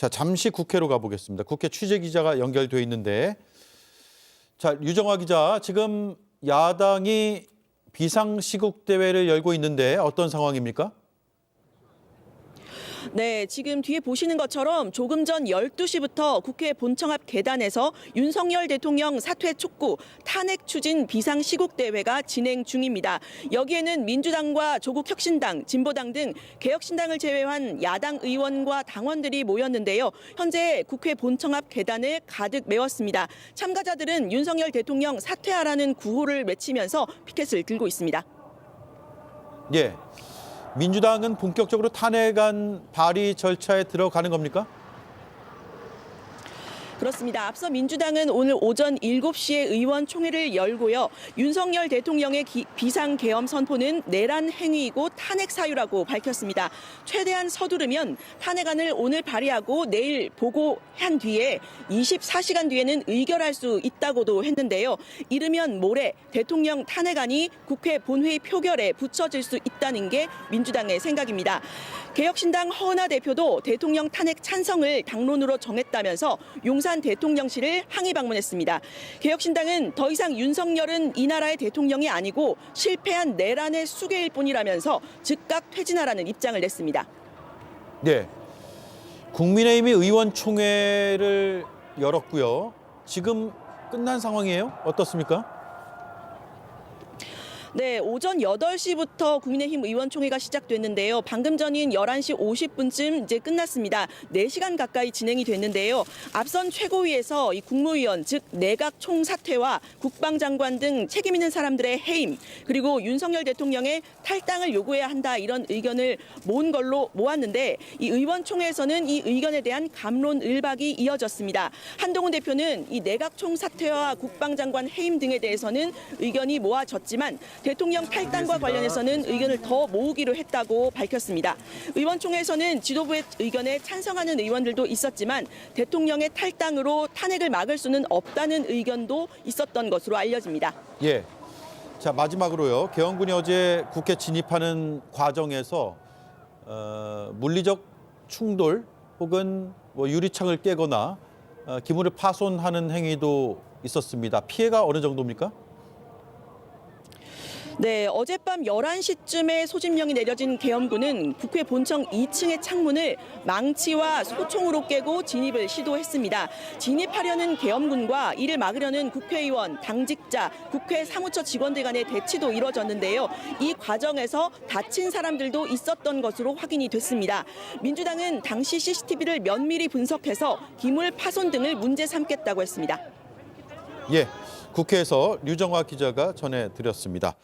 자, 잠시 국회로 가보겠습니다. 국회 취재 기자가 연결돼 있는데, 자, 유정화 기자, 지금 야당이 비상시국 대회를 열고 있는데 어떤 상황입니까? 네, 지금 뒤에 보시는 것처럼 조금 전 12시부터 국회 본청 앞 계단에서 윤석열 대통령 사퇴 촉구, 탄핵 추진 비상시국대회가 진행 중입니다. 여기에는 민주당과 조국혁신당, 진보당 등 개혁신당을 제외한 야당 의원과 당원들이 모였는데요. 현재 국회 본청 앞 계단을 가득 메웠습니다. 참가자들은 윤석열 대통령 사퇴하라는 구호를 외치면서 피켓을 들고 있습니다. 예. 민주당은 본격적으로 탄핵안 발의 절차에 들어가는 겁니까? 그렇습니다. 앞서 민주당은 오늘 오전 7시에 의원총회를 열고요. 윤석열 대통령의 비상계엄 선포는 내란 행위이고 탄핵 사유라고 밝혔습니다. 최대한 서두르면 탄핵안을 오늘 발의하고 내일 보고한 뒤에 24시간 뒤에는 의결할 수 있다고도 했는데요. 이르면 모레 대통령 탄핵안이 국회 본회의 표결에 붙여질 수 있다는 게 민주당의 생각입니다. 개혁신당 허은하 대표도 대통령 탄핵 찬성을 당론으로 정했다면서 용산 대통령실을 항의 방문했습니다. 개혁신당은 더 이상 윤석열은 이 나라의 대통령이 아니고 실패한 내란의 수괴일 뿐이라면서 즉각 퇴진하라는 입장을 냈습니다. 네. 국민의힘이 의원총회를 열었고요. 지금 끝난 상황이에요? 어떻습니까? 네, 오전 8시부터 국민의힘 의원총회가 시작됐는데요. 방금 전인 11시 50분쯤 이제 끝났습니다. 4시간 가까이 진행이 됐는데요. 앞선 최고위에서 이 국무위원, 즉 내각 총사퇴와 국방장관 등 책임 있는 사람들의 해임, 그리고 윤석열 대통령의 탈당을 요구해야 한다, 이런 의견을 모았는데 이 의원총회에서는 이 의견에 대한 갑론을박이 이어졌습니다. 한동훈 대표는 이 내각 총사퇴와 국방장관 해임 등에 대해서는 의견이 모아졌지만 대통령 탈당과 관련해서는 의견을 더 모으기로 했다고 밝혔습니다. 의원총회에서는 지도부의 의견에 찬성하는 의원들도 있었지만 대통령의 탈당으로 탄핵을 막을 수는 없다는 의견도 있었던 것으로 알려집니다. 예. 자, 마지막으로요. 계엄군이 어제 국회 진입하는 과정에서 물리적 충돌 혹은 유리창을 깨거나 기물을 파손하는 행위도 있었습니다. 피해가 어느 정도입니까? 네, 어젯밤 11시쯤에 소집령이 내려진 계엄군은 국회 본청 2층의 창문을 망치와 소총으로 깨고 진입을 시도했습니다. 진입하려는 계엄군과 이를 막으려는 국회의원, 당직자, 국회 사무처 직원들 간의 대치도 이뤄졌는데요. 이 과정에서 다친 사람들도 있었던 것으로 확인이 됐습니다. 민주당은 당시 CCTV를 면밀히 분석해서 기물 파손 등을 문제 삼겠다고 했습니다. 예. 국회에서 류정화 기자가 전해드렸습니다.